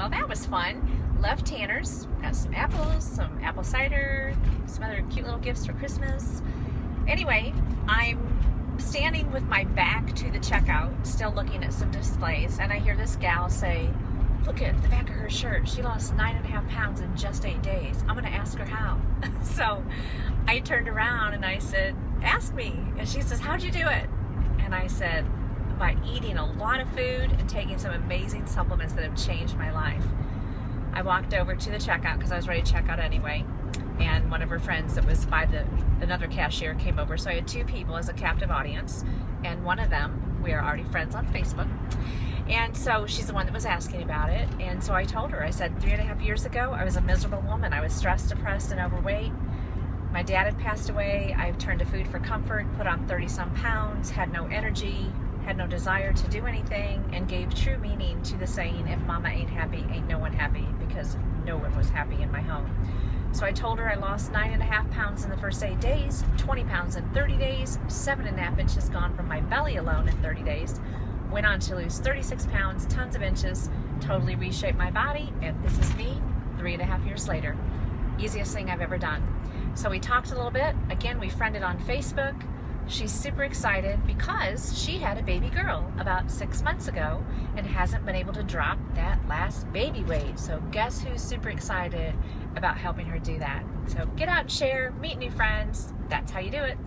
Well, that was fun. Left Tanner's, got some apples, some apple cider, some other cute little gifts for Christmas. Anyway, I'm standing with my back to the checkout, still looking at some displays, and I hear this gal say, look at the back of her shirt. She lost 9.5 pounds in just 8 days. I'm going to ask her how. So I turned around and I said, ask me. And she says, how'd you do it? And I said, by eating a lot of food and taking some amazing supplements that have changed my life. I walked over to the checkout because I was ready to check out anyway. And one of her friends that was by another cashier came over. So I had 2 people as a captive audience. And one of them, we are already friends on Facebook. And so she's the one that was asking about it. And so I told her, I said, 3.5 years ago, I was a miserable woman. I was stressed, depressed, and overweight. My dad had passed away. I turned to food for comfort, put on 30-some pounds, had no energy, had no desire to do anything, and gave true meaning to the saying, if mama ain't happy, ain't no one happy, because no one was happy in my home. So I told her I lost 9.5 pounds in the first 8 days, 20 pounds in 30 days, 7.5 inches gone from my belly alone in 30 days, went on to lose 36 pounds, tons of inches, totally reshaped my body, and this is me 3.5 years later. Easiest thing I've ever done. So we talked a little bit. Again, we friended on Facebook. She's super excited because she had a baby girl about 6 months ago and hasn't been able to drop that last baby weight. So guess who's super excited about helping her do that? So get out and share, meet new friends. That's how you do it.